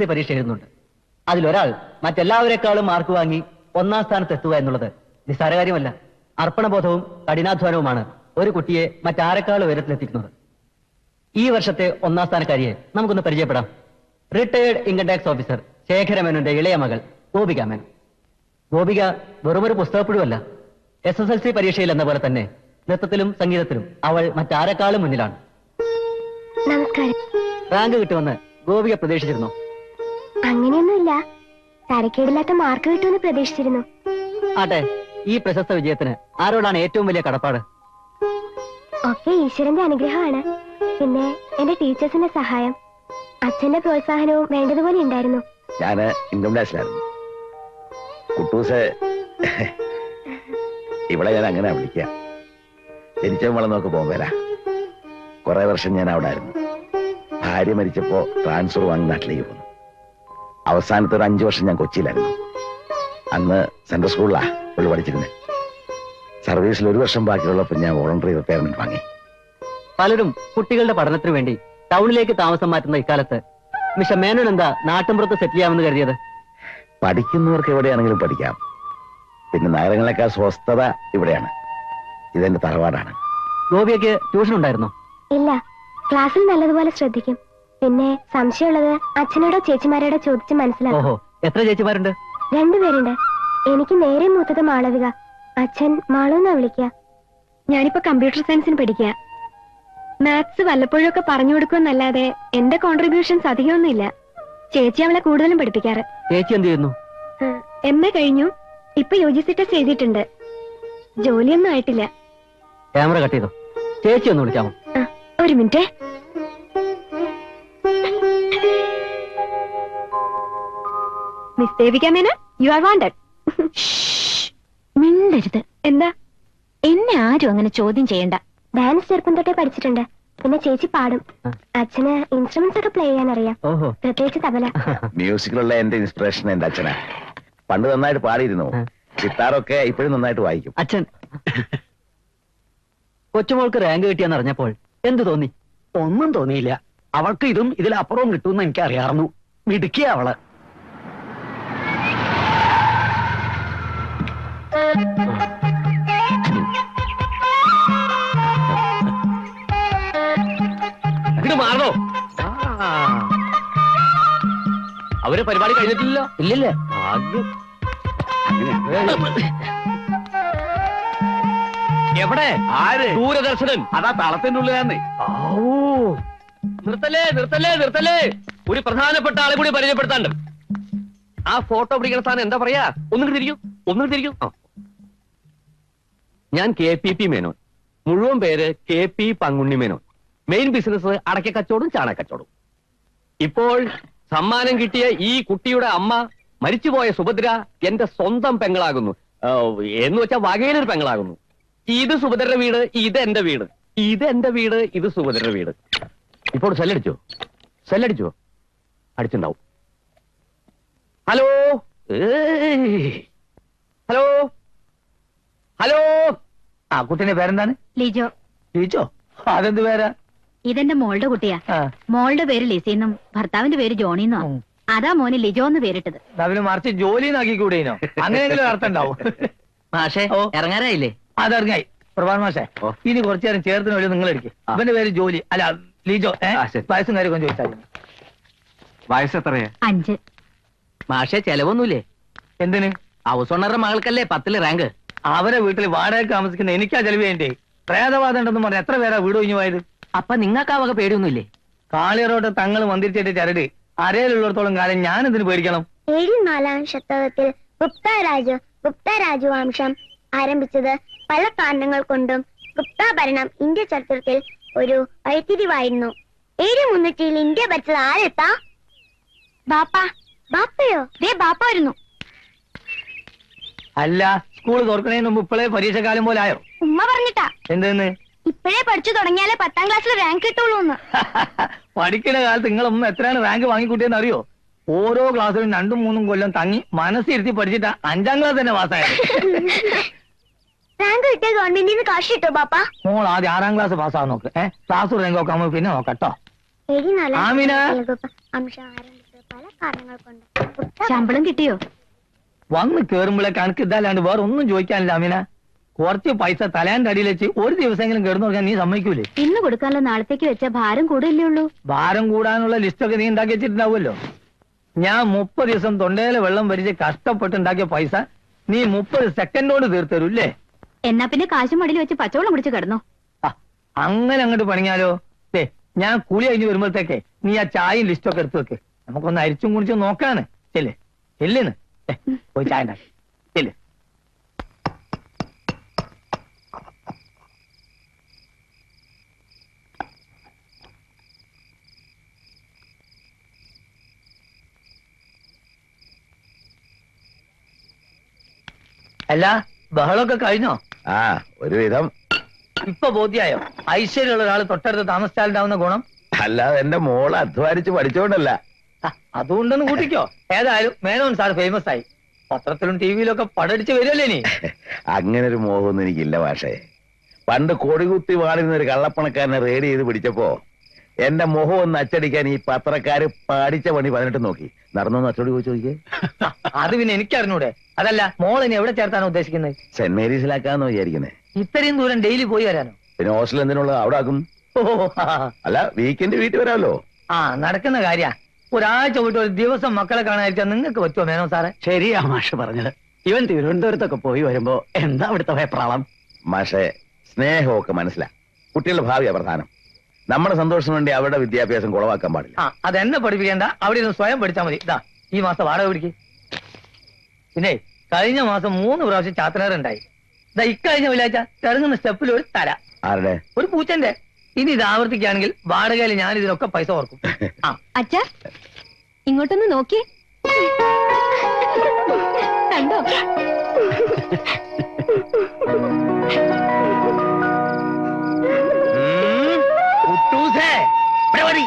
പരീക്ഷ എഴുതുന്നുണ്ട്. അതിലൊരാൾ മറ്റെല്ലാവരെക്കാളും മാർക്ക് വാങ്ങി ഒന്നാം സ്ഥാനത്ത് എത്തുക എന്നുള്ളത് നിസ്സാര കാര്യമല്ല. അർപ്പണബോധവും കഠിനാധ്വാനവുമാണ് ഒരു കുട്ടിയെ മറ്റാരെക്കാളും ഉയരത്തിലെത്തിക്കുന്നത്. ഈ വർഷത്തെ ഒന്നാം സ്ഥാനക്കാരിയെ നമുക്കൊന്ന് പരിചയപ്പെടാം. റിട്ടയേർഡ് ഇൻകം ടാക്സ് ഓഫീസർ ശേഖരമേനോന്റെ ഇളയ മകൾ ഗോപിക മേനോൻ. ഗോപിക വെറുമൊരു പുസ്തകപ്പുഴുവല്ല. SSLC പരീക്ഷയിൽ എന്ന പോലെ തന്നെ നൃത്തത്തിലും സംഗീതത്തിലും അവൾ മറ്റാരെക്കാളും മുന്നിലാണ്. നമസ്കാരം. റാങ്ക് കിട്ടുമെന്ന് ഗോപിക പ്രതീക്ഷിച്ചിരുന്നു? അങ്ങനെയൊന്നുമില്ല, തരക്കേടില്ലാത്ത മാർക്ക് കിട്ടുമെന്ന് പ്രതീക്ഷിച്ചിരുന്നു. ആട്ടെ, ഈ പ്രശസ്ത വിജയത്തിന് ആരോടാണ് ഏറ്റവും വലിയ കടപ്പാട്? ഒക്കെ ഈശ്വരന്റെ അനുഗ്രഹമാണ്. പിന്നെ എന്റെ ടീച്ചേഴ്സിന്റെ സഹായം, അച്ഛന്റെ പ്രോത്സാഹനവും വേണ്ടതുപോലെ ഉണ്ടായിരുന്നു. ഞാന് ഇൻകം ടാക്സിലായിരുന്നു. കുട്ടൂസ് ഇവിടെ ഞാൻ അങ്ങനെ വിളിക്കുക. ജനിച്ച വളർന്നൊക്കെ ബോംബേലാ. കുറെ വർഷം ഞാൻ അവിടെ ആയിരുന്നു. ഭാര്യ മരിച്ചപ്പോ ട്രാൻസ്ഫർ വാങ്ങി നാട്ടിലേക്ക് പോന്നു. അവസാനത്തെ ഒരു 5 വർഷം ഞാൻ കൊച്ചിയിലായിരുന്നു. അന്ന് സെൻട്രൽ സ്കൂളിലാ പുള്ളി പഠിച്ചിരുന്നത്. സർവീസിൽ 1 വർഷം ബാക്കിയുള്ളപ്പോൾ ഞാൻ വോളണ്ടറി റിട്ടയർമെന്റ് വാങ്ങി. പലരും കുട്ടികളുടെ പഠനത്തിന് വേണ്ടി ടൗണിലേക്ക് താമസം മാറ്റുന്ന ഇക്കാലത്ത് മിസ്റ്റർ മേനോൻ എന്താ നാട്ടിൻപുറത്ത് സെറ്റിൽ ചെയ്യാമെന്ന് കരുതിയത്? പഠിക്കുന്നവർക്ക് എവിടെയാണെങ്കിലും പഠിക്കാം. പിന്നെ നഗരങ്ങളെക്കാൾ സ്വസ്ഥത ഇവിടെയാണ്. ഇതെന്റെ തറവാടാണ്. ഗോപിയയ്ക്ക് ട്യൂഷൻ ഉണ്ടായിരുന്നോ? ഇല്ല, ക്ലാസ്സിൽ നല്ലതുപോലെ ശ്രദ്ധിക്കും. പിന്നെ സംശയമുള്ളത് അച്ഛനോടോ ചേച്ചിമാരോടോ ചോദിച്ച് മനസ്സിലാക്കും. ഓഹോ, എത്ര ചേച്ചിമാരുണ്ട്? 2 പേരുണ്ട്. എനിക്ക് നേരെ മൂത്തത് മാളവിക, അച്ഛൻ മാളു എന്നാ വിളിക്കുക. ഞാനിപ്പോ കമ്പ്യൂട്ടർ സയൻസിന് പഠിക്കുക. മാത്സ് വല്ലപ്പോഴും ഒക്കെ പറഞ്ഞു കൊടുക്കുമെന്നല്ലാതെ എന്റെ കോൺട്രിബ്യൂഷൻസ് അധികമൊന്നുമില്ല. ചേച്ചി അവളെ കൂടുതലും പഠിപ്പിക്കാറ്. ചേച്ചി എന്ത് ചെയ്യുന്നു? MA കഴിഞ്ഞു. ഇപ്പൊ UGC ടെസ്റ്റ് എഴുതിയിട്ടുണ്ട്. ജോലിയൊന്നും ആയിട്ടില്ല. ക്യാമറ കട്ട് ചെയ്തോ? ചേച്ചി ഒന്ന് വിളിക്കാമോ? ഒരു minute. Miss Devika Menon, you are wanted. മിണ്ടരുത്. എന്താ? എന്നെ ആരും അങ്ങനെ ചോദ്യം ചെയ്യണ്ട. ഡാൻസ് ചെറുപ്പം തൊട്ടേ പഠിച്ചിട്ടുണ്ട്. പിന്നെ ചേച്ചി പാടും. അച്ഛന് ഇൻസ്ട്രുമെന്റ്സ് ഒക്കെ പ്ലേ ചെയ്യാൻ അറിയാം, ഓഹോ, പ്രത്യേകിച്ച് തബല. മ്യൂസിക്കിലുള്ള എന്റെ ഇൻസ്പിറേഷൻ എന്റെ അച്ഛനാ. പണ്ട് നന്നായിട്ട് പാടിയിരുന്നു. ഗിത്താറൊക്കെ ഇപ്പോഴും നന്നായിട്ട് വായിക്കും. അച്ഛൻ. കൊച്ചുമോൾക്ക് റാങ്ക് കിട്ടിയെന്ന് അറിഞ്ഞപ്പോൾ എന്തു തോന്നി? ഒന്നും തോന്നിയില്ല. അവൾക്ക് ഇതും ഇതിലപ്പുറവും കിട്ടുമെന്ന് എനിക്ക് അറിയാമായിരുന്നു. മിടുക്കിയ അവള്. ഇങ്ങോട്ട് മാറണോ? അവര് പരിപാടി കഴിഞ്ഞിട്ടില്ലല്ലോ. ഇല്ലല്ലേ? ആദ്യം എവിടെ? ആര്? ദൂരദർശനൻ. അതാ തളത്തിന്റെ ഉള്ളിലാന്നേ. നിർത്തലേ നിർത്തലേ നിർത്തലേ. ഒരു പ്രധാനപ്പെട്ട ആളെ കൂടി പരിചയപ്പെടുത്താണ്ട്. ആ ഫോട്ടോ പിടിക്കുന്ന സ്ഥാനം എന്താ പറയാ? ഒന്നും തിരിക്കും. ഞാൻ KPP മേനോൻ. മുഴുവൻ പേര് KP Pankunni Menon. Main business അടയ്ക്ക കച്ചവടവും ചാണകച്ചവടവും. ഇപ്പോൾ സമ്മാനം കിട്ടിയ ഈ കുട്ടിയുടെ അമ്മ മരിച്ചുപോയ സുഭദ്ര എന്റെ സ്വന്തം പെങ്ങളാകുന്നു. എന്ന് വെച്ചാൽ വകയിലൊരു പെങ്ങളാകുന്നു. ഇത് സുഭദ്രയുടെ വീട്, ഇത് എന്റെ വീട്. ഇത് സുഭദ്രയുടെ വീട്. ഇപ്പോൾ സെല്ലടിച്ചോ? അടിച്ചിണ്ടാവും. Hello hello. ആ കുട്ടിന്റെ പേരെന്താണ്? ലിജോ. ടീച്ചോ? അതെന്ത് പേരാ? ഇതെന്റെ മോളുടെ കുട്ടിയാ. മോളുടെ പേര് ലിസിന്നും ഭർത്താവിന്റെ പേര് ജോണിന്നോ. അതാ മോന് ലിജോ എന്ന് പേരിട്ടത്. അവന് മറിച്ച് ജോലി നാക്കിക്കൂടേനോ? അങ്ങനെയെങ്കിലും അർത്ഥം ഉണ്ടാവും. മാഷേ, ഇറങ്ങാറായില്ലേ? അതറിഞ്ഞായി. പ്രഭാത് മാഷേ, ഇനി കുറച്ചു നേരം ചേർത്തിന് വഴി നിങ്ങൾ എടുക്കും. അവന്റെ പേര് ജോലി, അല്ല ലിജോ. വയസ്സും കാര്യമൊക്കെ ചോദിച്ചാൽ. വയസ്സ് എത്രയാ? 5. മാഷേ, ചെലവൊന്നുമില്ലേ? എന്തിന്? ഹൗസ് ഓണറുടെ മകൾക്കല്ലേ 10ൽ റാങ്ക്. അവരെ വീട്ടിൽ വാടക താമസിക്കുന്ന എനിക്കാ ചെലവ് ചെയ്യണ്ടേ? പ്രേതവാദം ഉണ്ടെന്ന് പറഞ്ഞ എത്ര പേരാ വീട് ഒഴിഞ്ഞു പോയത്? അപ്പൊ നിങ്ങൾക്ക് ആ വക പേടിയൊന്നുമില്ലേ? കാളിയറോട്ട് തങ്ങൾ മന്ദിരിച്ചിട്ട് ചരട് അരയിലുള്ളിടത്തോളം കാലം ഞാൻ എന്തിനു പേടിക്കണം? 4-ാം ശതകത്തിൽ ഗുപ്ത രാജവംശം ആരംഭിച്ചത് പല കാരണങ്ങൾ കൊണ്ടും ഗുപ്ത ഭരണം ഇന്ത്യ ചരിത്രത്തിൽ ഒരു വഴിത്തിരിവായിരുന്നു. 700 ഇന്ത്യ ഭരിച്ചത് ആരെത്താ? ബാപ്പയോ? ബാപ്പ വരുന്നു. അല്ല, സ്കൂൾ തുറക്കണതിന് മുമ്പ് ഇപ്പോഴേ പരീക്ഷക്കാലം പോലെ ആയോ? ഉമ്മ പറഞ്ഞിട്ടാ. എന്തെന്ന്? ഇപ്പോഴേ പഠിച്ചു തുടങ്ങിയാലേ 10ാം ക്ലാസ്സിൽ റാങ്ക് കിട്ടുള്ളൂ. പഠിക്കുന്ന കാലത്ത് നിങ്ങളൊന്നും എത്രയാണ് റാങ്ക് വാങ്ങിക്കൂട്ടിയെന്ന് അറിയോ? ഓരോ ക്ലാസ്സിലും 2-3 കൊല്ലം തങ്ങി മനസ്സിരുത്തി പഠിച്ചിട്ടാ 5ാം ക്ലാസ് തന്നെ പാസ്സായത്. റാങ്ക് കിട്ടിയ ഗവൺമെന്റിൽ നിന്ന് കാശ് കിട്ടോ ബാപ്പ? മോൾ ആദ്യം 6ാം ക്ലാസ് പാസ്സാകാൻ നോക്ക്. ക്ലാസ് റാങ്ക് നോക്കാൻ പിന്നെ നോക്കട്ടോ. ആമിന. ശമ്പളം കിട്ടിയോ? വന്ന് കേറുമ്പോഴേ കണക്ക് ഇതല്ലാണ്ട് വേറെ ഒന്നും ചോദിക്കാനില്ല അമീന. കുറച്ച് പൈസ തലേന്റെ അടിയിൽ വെച്ച് ഒരു ദിവസമെങ്കിലും കിടന്നു നോക്കാൻ നീ സമ്മതിക്കൂലേ? ഇന്ന് കൊടുക്കാനുള്ള നാളത്തേക്ക് വെച്ച ഭാരം കൂടല്ലേ ഉള്ളൂ. ഭാരം കൂടാനുള്ള ലിസ്റ്റൊക്കെ നീ ഉണ്ടാക്കി വെച്ചിട്ടുണ്ടാവുമല്ലോ. ഞാൻ 30 ദിവസം തൊണ്ടയിലെ വെള്ളം വരിച്ച് കഷ്ടപ്പെട്ടുണ്ടാക്കിയ പൈസ നീ 30 സെക്കൻഡോട് തീർത്തരൂല്ലേ? എന്നാ പിന്നെ കാശും മടിയിൽ വെച്ച് പച്ചവെള്ളം കുടിച്ച് കിടന്നു. അങ്ങനെ അങ്ങോട്ട് പണിഞ്ഞാലോ? ഞാൻ കുളി കഴിഞ്ഞ് വരുമ്പോഴത്തേക്ക് നീ ആ ചായയും ലിസ്റ്റൊക്കെ എടുത്തു വെക്ക്. നമുക്കൊന്ന് അരിച്ചും കുടിച്ചും നോക്കാണ്. ചെല്ലേ ചെല്ലേന്ന് പോയി ചായ ഉണ്ടാക്കി ചെല്ലേ. അല്ല ബഹളമൊക്കെ കഴിഞ്ഞോ? ആ ഒരുവിധം. ഇപ്പൊ ബോധ്യായോ ഐശ്വര്യമുള്ള ഒരാൾ തൊട്ടടുത്ത് താമസിച്ചാലുണ്ടാവുന്ന ഗുണം? അല്ലാതെ എന്റെ മോള് അധ്വാനിച്ച് പഠിച്ചോണ്ടല്ല. അതുകൊണ്ടൊന്ന് കൂട്ടിക്കോ. ഏതായാലും മേനോൻ സാർ ഫേമസ് ആയി. പത്രത്തിലും ടിവിയിലൊക്കെ പടടിച്ച് വരുമല്ലേ നീ? അങ്ങനെ ഒരു മോഹമൊന്നും എനിക്കില്ല പക്ഷേ. പണ്ട് കൊടികുത്തി വാണിരുന്ന ഒരു കള്ളപ്പണക്കാരനെ റേഡ് ചെയ്ത് പിടിച്ചപ്പോ എന്റെ മുഖം ഒന്ന് അച്ചടിക്കാൻ ഈ പത്രക്കാര് പാടിച്ച പണി 18 നോക്കി. നടന്നോന്ന് അച്ചടി പോയി ചോദിക്കേ. അത് പിന്നെ എനിക്കറിഞ്ഞൂടെ? അതല്ല മോളിനെ എവിടെ ചേർത്താനോ ഉദ്ദേശിക്കുന്നത്? സെന്റ് മേരീസിലാക്കാന്ന് വിചാരിക്കുന്നേ. ഇത്രയും ദൂരം ഡെയിലി പോയി വരാനോ? പിന്നെ ഹോസ്റ്റൽ എന്തിനുള്ളത് അവിടെ ആക്കും. ഓ അല്ല വീക്കെൻഡ് വീട്ടിൽ വരാമല്ലോ. ആ നടക്കുന്ന കാര്യ. ഒരാഴ്ച പോയിട്ട് ഒരു ദിവസം മക്കളെ കാണാതിരിക്കാൻ നിങ്ങൾക്ക് പറ്റുമോ മേനോ സാറേ? ശരിയാ മാഷ് പറഞ്ഞത്. ഇവൻ തിരുവനന്തപുരത്തൊക്കെ പോയി വരുമ്പോ എന്താ അവിടുത്തെ വെപ്രാളം? മാഷെ സ്നേഹമൊക്കെ മനസ്സിലാ. കുട്ടികളുടെ ഭാവിയാ പ്രധാനം. നമ്മുടെ സന്തോഷത്തിന് വേണ്ടി അവരുടെ വിദ്യാഭ്യാസം കുളവാക്കാൻ പാടില്ല. അതെന്നെ പഠിപ്പിക്കേണ്ട, അവിടെ നിന്ന് സ്വയം പഠിച്ചാൽ മതി. ഇതാ ഈ മാസം വാടക പിടിക്ക്. പിന്നെ കഴിഞ്ഞ മാസം 3 പ്രാവശ്യം ചാത്തനേറുണ്ടായി. ഇതാ ഇക്കഴിഞ്ഞ വെള്ളിയാഴ്ച ഇറങ്ങുന്ന സ്റ്റെപ്പിൽ ഒരു തല, ആരുടെ? ഒരു പൂച്ചന്റെ. ഇനി ഇത് ആവർത്തിക്കുകയാണെങ്കിൽ വാടകയിൽ ഞാൻ ഇതിനൊക്കെ പൈസ ഓർക്കും. അച്ഛാ ഇങ്ങോട്ടൊന്ന് നോക്കി കണ്ടോ? കുട്ടൂസേ, ഇവിടെ വരി.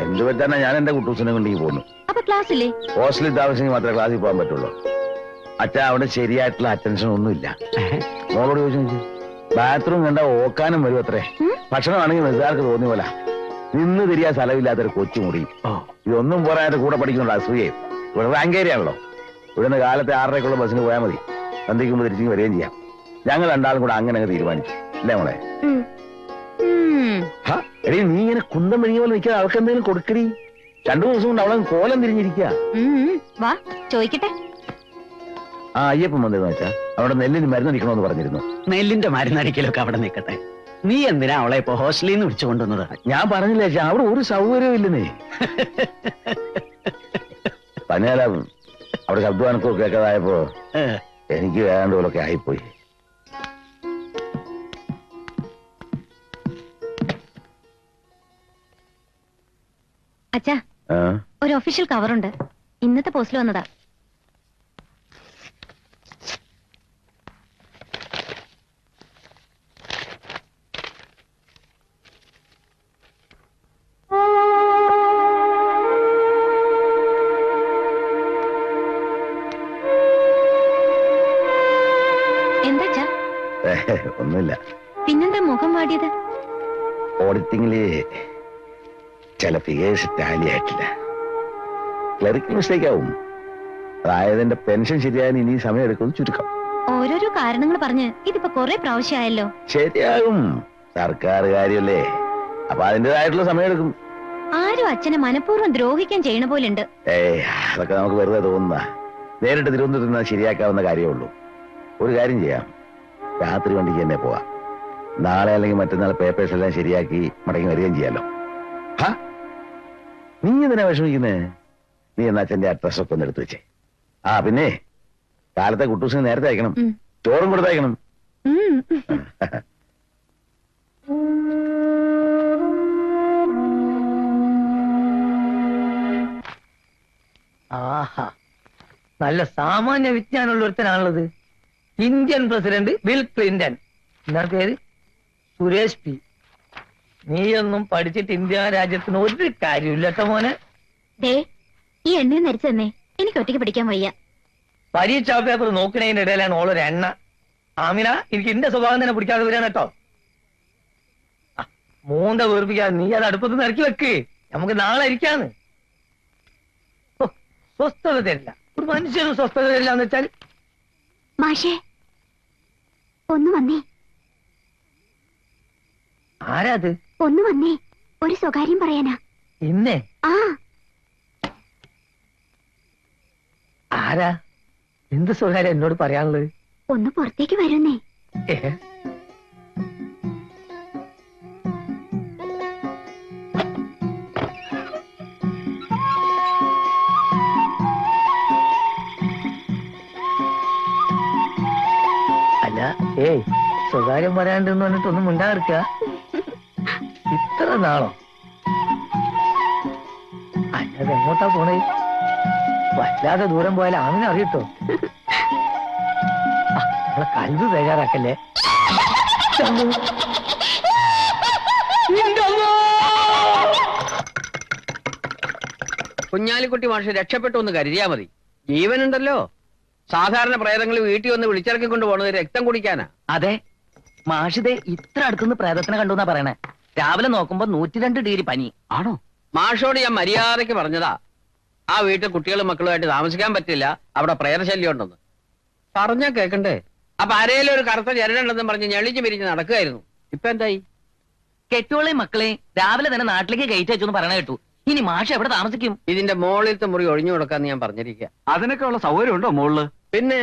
എന്ത് പറ്റാനാ ഞാൻ എന്റെ കുട്ടൂസിനെ കൊണ്ടേക്ക് പോകുന്നു. അപ്പൊ ക്ലാസ്സില്ലേ? ഹോസ്റ്റലിൽ താമസിച്ചെങ്കിൽ മാത്രമേ ക്ലാസ്സിൽ പോകാൻ പറ്റുള്ളൂ. അച്ഛാ അവിടെ ശരിയായിട്ടുള്ള അറ്റൻഷൻ ഒന്നുമില്ല. മോളോട് ചോദിച്ചു ബാത്റൂം കണ്ട ഓക്കാനും വരും അത്രേ. ഭക്ഷണമാണെങ്കിൽ നിസ്സാർക്ക് തോന്നിയ പോലെ നിന്ന് തിരിയാൻ സ്ഥലമില്ലാത്തൊരു കൊച്ചുമുറി. ഇതൊന്നും പോരായിട്ട് കൂടെ പഠിക്കുന്നുണ്ട് അസൂയേ. ഇവിടെ റാങ്ക് ഏരിയാണല്ലോ. ഇവിടുന്ന് കാലത്തെ 6:30 ബസ്സിന് പോയാൽ മതി. സന്ധിക്കുമ്പോൾ തിരിച്ചു വരികയും ചെയ്യാം. ഞങ്ങൾ രണ്ടാളും കൂടെ അങ്ങനെ തീരുമാനിച്ചു. അല്ലേ മോളെ? എടീ നീ ഇങ്ങനെ കുന്തം മെഴുകിയ പോലെ നിൽക്കാൻ അവൾക്ക് എന്തെങ്കിലും കൊടുക്കടി. 2 ദിവസം കൊണ്ട് അവളെ കോലം തിരിഞ്ഞിരിക്കുക. വാ ചോദിക്കട്ടെ. ആ അയ്യപ്പം വന്നതെന്ന് വെച്ചാ അവിടെ നെല്ലിന് മരുന്നടിക്കണമെന്ന് പറഞ്ഞിരുന്നു. നെല്ലിന്റെ മരുന്നടിക്കലൊക്കെ അവിടെ നിൽക്കട്ടെ. നീ എന്തിനാ അവളെ ഇപ്പൊ ഹോസ്റ്റലിൽ നിന്ന് വിളിച്ചു കൊണ്ടുവന്നത്? ഞാൻ പറഞ്ഞില്ലേ ചാ അവിടെ ഒരു സൗകര്യവും ഇല്ലെന്നേ. പനിയാല അവിടെ ശബ്ദവാനക്കോ കേൾക്കാതായപ്പോ എനിക്ക് വേണ്ട പോലൊക്കെ ആയിപ്പോയി. അച്ഛാ ഒരു ഒഫീഷ്യൽ കവറുണ്ട്. ഇന്നത്തെ പോസ്റ്റിൽ വന്നതാ. എന്താ? ഒന്നുമില്ല. പിന്നെന്താ മുഖം വാടിയത്? ഓഡിറ്റിംഗില് ചില ഫിഗേഴ്സ് ടാലി ആയിട്ടില്ല. ക്ലറിക്കൽ മിസ്റ്റേക്ക് ആവും. അതായത് എന്റെ പെൻഷൻ ശരിയായാലും ഇനി സമയം എടുക്കുമെന്ന് ചുരുക്കം. ഓരോരോ കാരണങ്ങൾ പറഞ്ഞ് ഇതിപ്പോ കുറെ പ്രാവശ്യമായല്ലോ. ശരിയാകും, സർക്കാർ കാര്യല്ലേ. അപ്പൊ അതിന്റേതായിട്ടുള്ള സമയം എടുക്കും. ആരും അച്ഛനെ മനഃപൂർവ്വം ദ്രോഹിക്കാൻ ചെയ്യണ പോലുണ്ട്. അതൊക്കെ നമുക്ക് വെറുതെ തോന്നുന്ന. നേരിട്ട് തിരുവനന്തപുരത്ത് നിന്ന് ശരിയാക്കാവുന്ന കാര്യമേ ഉള്ളൂ. ഒരു കാര്യം ചെയ്യാം, രാത്രി വണ്ടിക്ക് തന്നെ പോവാം. നാളെ അല്ലെങ്കിൽ മറ്റന്നാൾ പേപ്പേഴ്സ് എല്ലാം ശരിയാക്കി മടങ്ങി വരികയും ചെയ്യാലോ. നീ എന്തിനാ വിഷമിക്കുന്നേ? നീ എന്നാ അച്ഛന്റെ അഡ്രസ് ഒക്കെ ഒന്ന് എടുത്തു വെച്ചേ. പിന്നെ കാലത്തെ കുട്ടൂസിന് നേരത്തെ അയക്കണം. ചോറും കൊടുത്തയക്കണം. ആഹാ, നല്ല സാമാന്യ വിജ്ഞാനമുള്ള ഒരുത്തനാണുള്ളത്. Indian president Bill Clinton. എന്താ പേര്? സുരേഷ് പി. നീയൊന്നും പഠിച്ചിട്ട് ഇന്ത്യ രാജ്യത്തിന് ഒരു കാര്യമില്ല കേട്ടോ മോനെ. ദേ ഈ എണ്ണയും നരിച്ചു തന്നെ എനിക്ക് ഒറ്റയ്ക്ക് പഠിക്കാൻ വയ്യ. പരീക്ഷാ പേപ്പർ നോക്കണതിന്റെ ഇടയിലാണ് ഓളൊരു എണ്ണ. ആമിന, എനിക്ക് എന്റെ സ്വഭാവം തന്നെ പിടിക്കാതെ വരികയാണ് കേട്ടോ. മൂന്ത വീർപ്പിക്കാതെ നീ അത് അടുപ്പത്ത് ഇറക്കി വെക്ക്. നമുക്ക് നാളെ ഇരിക്കാന്ന്. സ്വസ്ഥത തരില്ല, ഒരു മനുഷ്യനും സ്വസ്ഥത തരില്ല എന്ന് വെച്ചാൽ. മാഷേ ഒന്ന് വന്നേ, ആരാത്? ഒന്ന് വന്നേ, ഒരു സ്വകാര്യം പറയാനാ. ഇന്നേ ആ ആരാ? എന്ത് സ്വകാര്യം എന്നോട് പറയാനുള്ളത്? ഒന്ന് പുറത്തേക്ക് വരുന്നേ. ഏ? അല്ല, ഏയ് സ്വകാര്യം പറയാണ്ടെന്ന് പറഞ്ഞിട്ടൊന്നും മിണ്ടാതിരിക്കുക. ഇത്ര നാളോ? അല്ലാതെ എങ്ങോട്ടാ പോണേ? വല്ലാതെ ദൂരം പോയാൽ ആമിനെ അറിയട്ടോ. നമ്മളെ കൽവ് ബേജാറാക്കല്ലേ. കുഞ്ഞാലിക്കുട്ടി മാഷ് രക്ഷപ്പെട്ടു എന്ന് കരുതിയാ മതി. ജീവനുണ്ടല്ലോ. സാധാരണ പ്രേതങ്ങൾ വീട്ടിൽ വന്ന് വിളിച്ചിറക്കി കൊണ്ട് പോണത് രക്തം കുടിക്കാനാ. അതെ, മാഷിതെ ഇത്ര അടുത്തുനിന്ന് പ്രേതത്തിനെ കണ്ടു എന്നാ പറയണേ. രാവിലെ നോക്കുമ്പോ 102 ഡിഗ്രി പനി. ആണോ? മാഷോട് ഞാൻ മര്യാദയ്ക്ക് പറഞ്ഞതാ, ആ വീട്ടിൽ കുട്ടികളും മക്കളുമായിട്ട് താമസിക്കാൻ പറ്റില്ല, അവിടെ പ്രേതശല്യം ഉണ്ടെന്ന്. പറഞ്ഞാ കേക്കണ്ടേ? അപ്പൊ ആരേലും ഒരു കറുത്ത ചരടുണ്ടെന്നും പറഞ്ഞ് ഞെളിച്ച് പിരിഞ്ഞ് നടക്കുകയായിരുന്നു. ഇപ്പൊ എന്തായി? കെട്ടുകളെയും മക്കളെയും രാവിലെ തന്നെ നാട്ടിലേക്ക് കയറ്റി വെച്ചു എന്ന് പറയണ കേട്ടു. ഇനി മാഷ് എവിടെ താമസിക്കും? ഇതിന്റെ മോളിലത്തെ മുറി ഒഴിഞ്ഞു കൊടുക്കാന്ന് ഞാൻ പറഞ്ഞിരിക്കുക. അതിനൊക്കെ ഉള്ള സൗകര്യം ഉണ്ടോ മുകളില്? പിന്നെ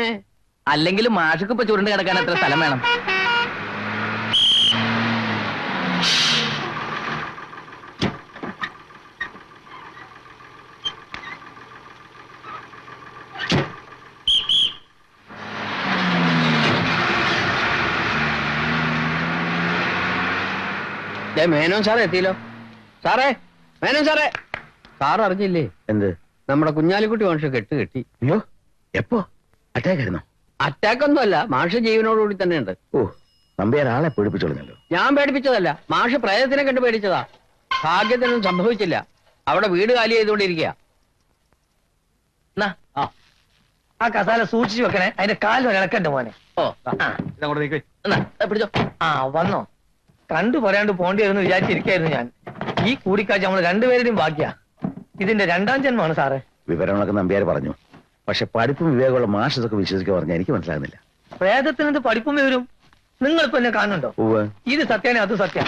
അല്ലെങ്കിലും മാഷക്ക് ഇപ്പൊ ചുരുണ്ട് കിടക്കാൻ എത്ര സ്ഥലം വേണം? മേനോൻ സാറേ എത്തിയല്ലോ. സാറേ, മേനോൻ സാറേ. സാർ അറിഞ്ഞില്ലേ? എന്ത്? നമ്മുടെ കുഞ്ഞാലിക്കുട്ടി മാഷ് കെട്ട് കെട്ടി. അയ്യോ, എപ്പോ? അറ്റാക്ക് ആയിരുന്നോ? അറ്റാക്ക് ഒന്നുമല്ല, മാഷ് ജീവനോടുകൂടി തന്നെ ഉണ്ട്. ഓ, നമ്പിയാർ ആളെ പേടിപ്പിച്ചോളുന്നല്ലോ. ഞാൻ പേടിപ്പിച്ചതല്ല, മാഷ് പ്രേതത്തിനെ കണ്ട് പേടിച്ചതാ. ഭാഗ്യത്തിനൊന്നും സംഭവിച്ചില്ല. അവിടെ വീട് കാലി ചെയ്തുകൊണ്ടിരിക്കുക. ആ കസാല സൂക്ഷിച്ചു വെക്കണേ, അതിന്റെ കാലിൽ ഇളക്കണ്ട മോനെ. ഓ, ഇതങ്ങോട്ട് നീക്ക്. പിടിച്ചോ. ആ വന്നോ? കണ്ടു പറയാണ്ട് പോണ്ടി വരുന്നു വിചാരിച്ചിരിക്കായിരുന്നു ഞാൻ. ഈ കൂടിക്കാഴ്ച നമ്മൾ രണ്ടുപേരുടെയും ഭാഗ്യ. ഇതിന്റെ 2ാം ജന്മമാണ് സാറേ. വിവരങ്ങളൊക്കെ നമ്പ്യാർ പറഞ്ഞു. പക്ഷെ പഠിപ്പും വിവേകമുള്ള മാഷ് ഇതൊക്കെ വിശ്വസിക്കാൻ പറഞ്ഞാൽ എനിക്ക് മനസ്സിലാകുന്നില്ല. പ്രേതത്തിനെന്ത് പഠിപ്പും വരും. നിങ്ങളിപ്പോ എന്നെ കാണുന്നുണ്ടോ? ഇത് സത്യാനെ അത് സത്യം.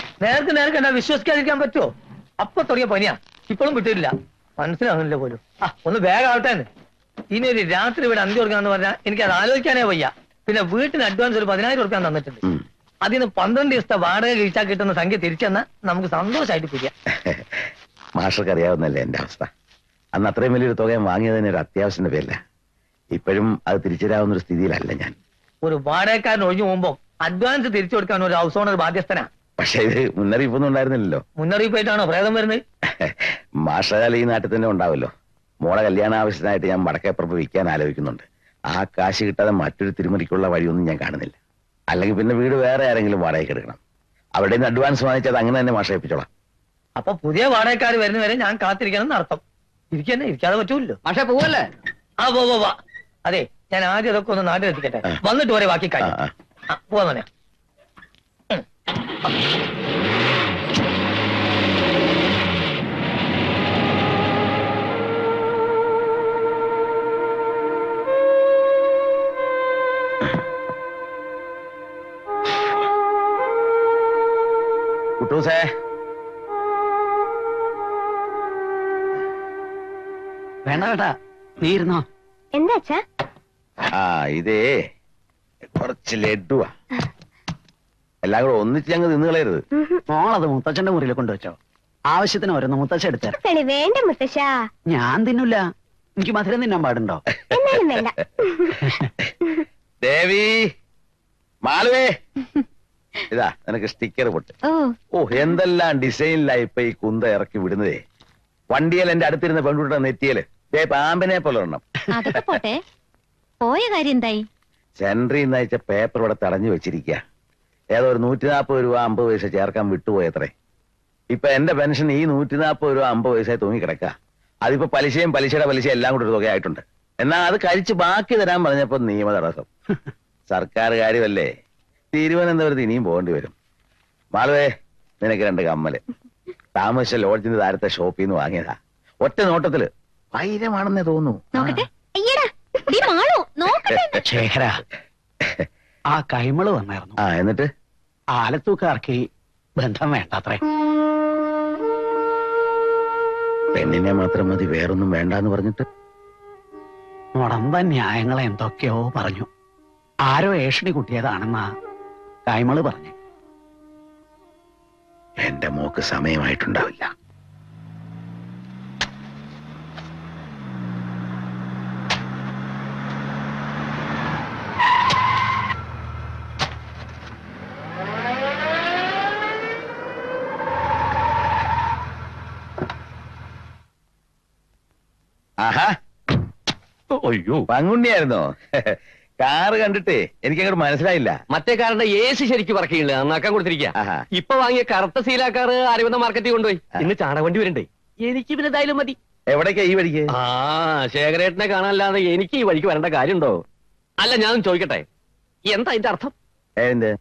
നേർക്ക് എന്താ വിശ്വസിക്കാതിരിക്കാൻ പറ്റുമോ? അപ്പൊ തുടങ്ങിയ പനിയാ, ഇപ്പോഴും വിട്ടിട്ടില്ല. മനസ്സിലാകുന്നില്ല പോലും. ഒന്ന് വേഗം ആവട്ടെ. ഇനി ഒരു രാത്രി ഇവിടെ അന്തി കൊടുക്കാന്ന് പറഞ്ഞാൽ എനിക്ക് അത് ആലോചിക്കാനേ വയ്യ. പിന്നെ വീട്ടിന് അഡ്വാൻസ് ഒരു 10,000 രൂപ തന്നിട്ടുണ്ട്. അതിന് 12 ദിവസത്തെ വാടക കഴിച്ചാൽ കിട്ടുന്ന സംഖ്യ തിരിച്ചെന്നാ നമുക്ക് സന്തോഷമായിട്ട് പിരിയാം. മാഷർക്ക് അറിയാവുന്നല്ലേ എന്റെ അവസ്ഥ. അന്ന് അത്രയും വലിയൊരു തുക വാങ്ങിയതിന് ഒരു അത്യാവശ്യത്തിന്റെ പേരില്ല. ഇപ്പോഴും അത് തിരിച്ചുതരാവുന്ന ഒരു സ്ഥിതിയിലല്ല ഞാൻ. ഒരു വാടകക്കാരൻ ഒഴിഞ്ഞു പോകുമ്പോ അഡ്വാൻസ് തിരിച്ചു കൊടുക്കാൻ ഒരു ഹൗസ് ഓണർ ബാധ്യസ്ഥനാ. പക്ഷെ ഇത് മുന്നറിയിപ്പൊന്നും ഉണ്ടായിരുന്നില്ലല്ലോ. മുന്നറിയിപ്പായിട്ടാണോ പ്രേതം വരുന്നത്? മാഷകാലം ഈ നാട്ടിൽ തന്നെ ഉണ്ടാവല്ലോ. മോളെ കല്യാണ ആവശ്യത്തിനായിട്ട് ഞാൻ വടക്കേപ്പുറത്ത് വിൽക്കാൻ ആലോചിക്കുന്നുണ്ട്. ആ കാശ് കിട്ടാതെ മറ്റൊരു തിരുമറിക്കുള്ള വഴിയൊന്നും ഞാൻ കാണുന്നില്ല. അല്ലെങ്കിൽ പിന്നെ വീട് വേറെ ആരെങ്കിലും വാടകയ്ക്ക് എടുക്കണം. അവിടെ നിന്ന് അഡ്വാൻസ് വാങ്ങിച്ചത് അങ്ങനെ തന്നെ മാഷ ഏൽപ്പിച്ചോളാം. അപ്പൊ പുതിയ വാടകക്കാർ വരുന്നവരെ ഞാൻ കാത്തിരിക്കണം എന്നർത്ഥം. ഇരിക്കാതെ പറ്റൂല്ലോ. പക്ഷെ പോവല്ലേ? ആ പോവാ. അതെ, ഞാൻ ആദ്യം അതൊക്കെ ഒന്ന് നാട്ടിലെത്തിക്കട്ടെ, വന്നിട്ട് വരെ ബാക്കി കാര്യം. പോവാ മോനെ. കുട്ടൂസേ, വേണ്ട കേട്ടാ, നീ ഇരുന്നോ. എന്താ അച്ഛാ? ആ ഇതേ കുറച്ച് ലഡുവാ. എല്ലാം കൂടെ ഒന്നിച്ച് ഞങ്ങൾ നിന്ന് കളയരുത്. മോളത് മുത്തച്ഛന്റെ മുറിയിൽ കൊണ്ടുവച്ചോ. ആവശ്യത്തിന് ഓരോന്ന് മുത്തച്ഛ എടുത്തരാം. വേണ്ട മുത്തശ്ശ, ഞാൻ തിന്നില്ല. എനിക്ക് മധുരം തിന്നാൻ പാടുണ്ടോ? എന്നാലും വേണ്ട. ദേവി, മാളുവേ, ഇതാ നിനക്ക് സ്റ്റിക്കർ പൊട്ട്. ഓ, എന്തെല്ലാം ഡിസൈനിലായി ഇപ്പൊ ഈ കുന്ത ഇറക്കി വിടുന്നതേ. വണ്ടിയിൽ എന്റെ അടുത്തിരുന്ന പെൺകുട്ടിയുടെ നെറ്റിയല് ദേ പാമ്പിനെ പോലെ ഒരെണ്ണം. അതൊക്കെ പോട്ടെ, പോയ കാര്യം എന്തായി? സെൻട്രിൽ നിന്ന് അയച്ച പേപ്പർ ഇവിടെ തടഞ്ഞു വെച്ചിരിക്കുക. ഏതോ ഒരു 140 രൂപ 50 പൈസ ചേർക്കാൻ വിട്ടുപോയത്രേ. ഇപ്പൊ എന്റെ പെൻഷൻ ഈ 140 രൂപ 50 പൈസ തൂങ്ങി കിടക്കുക. അതിപ്പോ പലിശയും പലിശയുടെ പലിശയും എല്ലാം കൂടി ഒരു തുകയായിട്ടുണ്ട്. എന്നാ അത് കഴിച്ച് ബാക്കി തരാൻ പറഞ്ഞപ്പോ നിയമ തടസ്സം. സർക്കാർ കാര്യമല്ലേ, തിരുവനന്തപുരത്ത് ഇനിയും പോകേണ്ടി വരും. മാളുവേ, നിനക്ക് 2 കമ്മല് താമസിച്ച ലോഡ്ജിന്റെ താരത്തെ ഷോപ്പിൽ നിന്ന് വാങ്ങിയതാ. ഒറ്റ നോട്ടത്തില് വൈരമാണെന്നേ തോന്നുന്നു. നോക്കട്ടെ. അയ്യടാ, ദേ മാളു, നോക്കട്ടെ. ശേഖര, ആ കൈമള് വന്നായിരുന്നു. എന്നിട്ട് ആലത്തൂക്കാർക്ക് ബന്ധം വേണ്ടാത്രേ. പെണ്ണിനെ മാത്രം മതി, വേറൊന്നും വേണ്ടാന്ന് പറഞ്ഞിട്ട് മുടമ്പ ന്യായങ്ങൾ എന്തൊക്കെയോ പറഞ്ഞു. ആരോ ഏഷണി കുട്ടിയതാണെന്നാ കൈമള് പറഞ്ഞു. എന്റെ മോക്ക് സമയമായിട്ടുണ്ടാവില്ല. ആഹാ, അയ്യോ, പങ്കുണ്ണിയായിരുന്നോ? കാറ് കണ്ടിട്ടേ എനിക്കങ്ങോട്ട് മനസ്സിലായില്ല. മറ്റേ കാറിന്റെ AC ശരിക്കും പറക്കില്ല, നന്നാക്കാൻ കൊടുത്തിരിക്കുക. ആഹാ. ഇപ്പൊ വാങ്ങിയ കറുത്ത സീലാക്കാറ് അരവിന്ദ മാർക്കറ്റിൽ കൊണ്ടുപോയി. ഇന്ന് ചാണകവണ്ടി വരണ്ടേ, എനിക്ക് പിന്നെ എന്തായാലും മതി. എവിടേക്കാ ഈ വഴിക്ക്? ശേഖരേട്ടനെ കാണാനല്ലാതെ എനിക്ക് ഈ വഴിക്ക് വരേണ്ട കാര്യമുണ്ടോ? അല്ല, ഞാൻ ചോദിക്കട്ടെ, എന്താ അതിന്റെ അർത്ഥം? എന്ത്?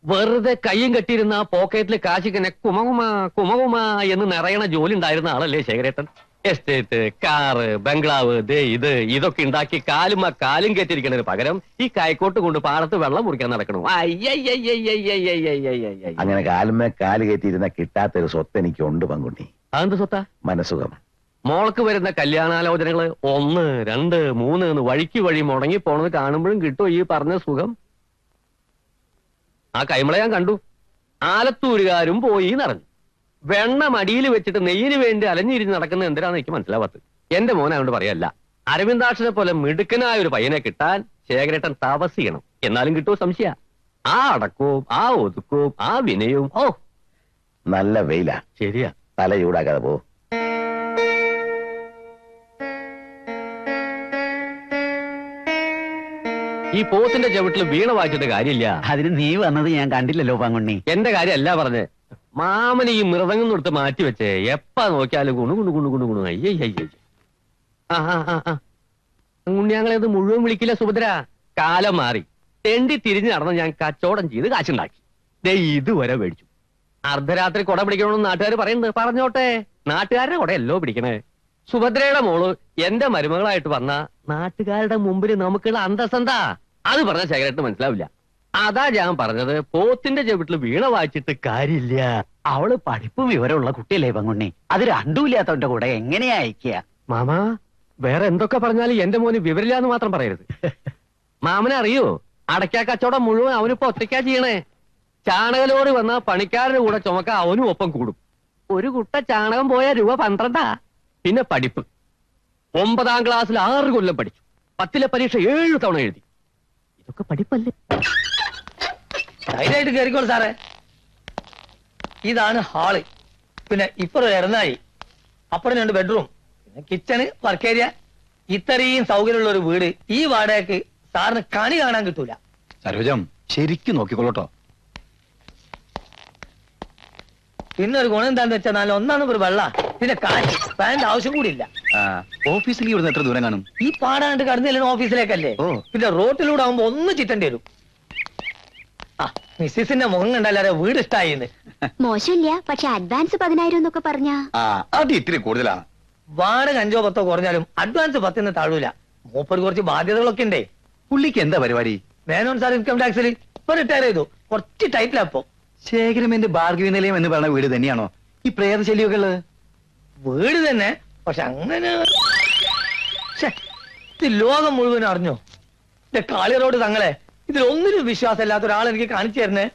വെറുതെ കയ്യും കെട്ടിയിരുന്ന പോക്കറ്റിൽ കാശിക്കനെ കുമകുമ കുമകുമ എന്ന് നിറയണ ജോലി ഉണ്ടായിരുന്ന ആളല്ലേ ശേഖരേട്ടൻ? എസ്റ്റേറ്റ്, കാറ്, ബംഗ്ലാവ്, ദേ ഇതൊക്കെ ഉണ്ടാക്കി കാലും കെറ്റിരിക്കണതിന് പകരം ഈ കൈക്കോട്ട് കൊണ്ട് പാടത്ത് വെള്ളം മുറിക്കാൻ നടക്കണു. അങ്ങനെ കാലുമേ കാല് കയറ്റിയിരുന്ന കിട്ടാത്തൊരു സ്വത്ത് എനിക്കുണ്ട് പങ്കുണ്ണി. അതെന്ത് സ്വത്താ? മനസുഖം. മോൾക്ക് വരുന്ന കല്യാണാലോചനകള് 1, 2, 3 എന്ന് വഴിക്ക് വഴി മുടങ്ങി പോണത് കാണുമ്പോഴും കിട്ടുമോ ഈ പറഞ്ഞ സുഖം? ആ കൈമള ഞാൻ കണ്ടു. ആലത്തൂരുകാരും പോയി നിറഞ്ഞു. വെണ്ണ മടിയിൽ വെച്ചിട്ട് നെയ്യിന് വേണ്ടി അലഞ്ഞിരിഞ്ഞ് നടക്കുന്ന എന്തിനാന്ന് എനിക്ക് മനസ്സിലാവാത്തത്. എന്റെ മോനായോണ്ട് പറയല്ല, അരവിന്ദാക്ഷനെ പോലെ മിടുക്കനായ ഒരു പയ്യനെ കിട്ടാൻ ശേഖരേട്ടൻ തപസ് ചെയ്യണം. എന്നാലും കിട്ടുമോ സംശയ. ആ അടക്കവും ആ ഒതുക്കവും ആ വിനയവും. ഓ, നല്ല വെയിലാ. ശരിയാ. തല ചൂടാക്കാതെ പോ. ഈ പോത്തിന്റെ ചവിട്ടിൽ വീണ വായിച്ചിട്ട് കാര്യമില്ല. അതിന് നീ വന്നത് ഞാൻ കണ്ടില്ലല്ലോ പങ്കുണ്ണി. എന്റെ കാര്യമല്ല പറഞ്ഞ്, മാമന് ഈ മൃദംഗം കൊടുത്ത് മാറ്റി വെച്ചേ എപ്പാ നോക്കിയാലും ഗുണു ഗുണു ഗുണു ഗുണു ഗുണു. അയ്യയ്യ. ഞങ്ങളത് മുഴുവൻ വിളിക്കില്ല സുഭദ്ര. കാലം മാറി. തെണ്ടി തിരിഞ്ഞ് നടന്ന് ഞാൻ കച്ചവടം ചെയ്ത് കാശുണ്ടാക്കി. ദേ ഇതുവരെ മേടിച്ചു. അർദ്ധരാത്രി കൊട പിടിക്കണമെന്ന് നാട്ടുകാർ പറയുന്നത്. പറഞ്ഞോട്ടെ, നാട്ടുകാരുടെ കൊടയല്ലോ പിടിക്കണേ. സുഭദ്രയുടെ മോള് എന്റെ മരുമകളായിട്ട് വന്ന നാട്ടുകാരുടെ മുമ്പിൽ നമുക്കുള്ള അന്തസ്സെന്താ? അത് പറഞ്ഞ ശേഖരേട്ടന് മനസ്സിലാവില്ല. അതാ ഞാൻ പറഞ്ഞത്, പോത്തിന്റെ ചവിട്ടിൽ വീണ വായിച്ചിട്ട് കാര്യമില്ല. അവള് പഠിപ്പും വിവരമുള്ള കുട്ടിയല്ലേ പങ്കുണ്ണി. അത് രണ്ടുമില്ലാത്തവന്റെ കൂടെ എങ്ങനെയാ അയക്കുക? മാമാ, വേറെ എന്തൊക്കെ പറഞ്ഞാലും എന്റെ മോന് വിവരില്ലാന്ന് മാത്രം പറയരുത്. മാമനെ അറിയോ, അടയ്ക്കാ കച്ചവടം മുഴുവൻ അവനിപ്പോ ഒറ്റയ്ക്കാ ചെയ്യണേ. ചാണകലോറി വന്ന പണിക്കാരുടെ കൂടെ ചുമക്ക അവനും ഒപ്പം കൂടും. ഒരു കുട്ട ചാണകം പോയ രൂപ 12. പിന്നെ പഠിപ്പ്. 9ാം ക്ലാസ്സിൽ 6 കൊല്ലം പഠിച്ചു. 10ലെ പരീക്ഷ 7 തവണ എഴുതി. ഇതൊക്കെ പഠിപ്പല്ലേ? ധൈര്യമായിട്ട് കയറിക്കോളൂ സാറേ. ഇതാണ് ഹാള്. പിന്നെ ഇപ്പുറം ഇടനായി, അപ്പുറം 2 ബെഡ്റൂം, പിന്നെ കിച്ചണ്, വർക്ക് ഏരിയ. ഇത്രയും സൗകര്യമുള്ള ഒരു വീട് ഈ വാടകയ്ക്ക് സാറിന് കണി കാണാൻ കിട്ടൂല. സരോജം ശരിക്കും നോക്കിക്കോളൂട്ടോ. പിന്നെ ഒരു ഗുണം എന്താന്ന് വെച്ചാൽ നല്ല ഒന്നാണ് ഒരു വെള്ള, പിന്നെ കാറ്റ്, ഫാനിന്റെ ആവശ്യം കൂടി ഇല്ല. ഓഫീസിലേക്ക് ഇവിടുന്ന് എത്ര ദൂരം കാണും? ഈ പാടാണ്ട് കടന്നില്ല ഓഫീസിലേക്കല്ലേ. പിന്നെ റോട്ടിലൂടെ ആവുമ്പോ ഒന്ന് ചിറ്റേണ്ടി വരും. ആ, മിസ്സിന്റെ മുഖം കണ്ടല്ലാതെ വീട് ഇഷ്ടായിന്ന്. മോശമില്ല, പക്ഷെ അഡ്വാൻസ് 10,000 എന്നൊക്കെ പറഞ്ഞ അത് ഇത്തിരി കൂടുതലാണ്. വാടക 5 10 കുറഞ്ഞാലും അഡ്വാൻസ് 10 താഴൂല. മൂപ്പർ കുറച്ച് ബാധ്യതകളൊക്കെ ഉണ്ടേ. പുള്ളിക്ക് എന്താ പരിപാടി? മേനോൻ സാർ ഇൻകം ടാക്സിൽ ഇപ്പൊ റിട്ടയർ ചെയ്തു. കുറച്ച് ടൈറ്റിലപ്പോ. ശേഖരമേന്റെ ഭാർഗവി നിലയം എന്ന് പറയുന്ന വീട് തന്നെയാണോ ഈ പ്രേതശല്യമൊക്കെ ഉള്ളത്? വീട് തന്നെ, പക്ഷെ അങ്ങനെ ഇത് ലോകം മുഴുവൻ അറിഞ്ഞോ? കാളി റോഡ് തങ്ങളെ ഇതിലൊന്നിനും വിശ്വാസമില്ലാത്ത ഒരാൾ എനിക്ക് കാണിച്ചു തരുന്നേ.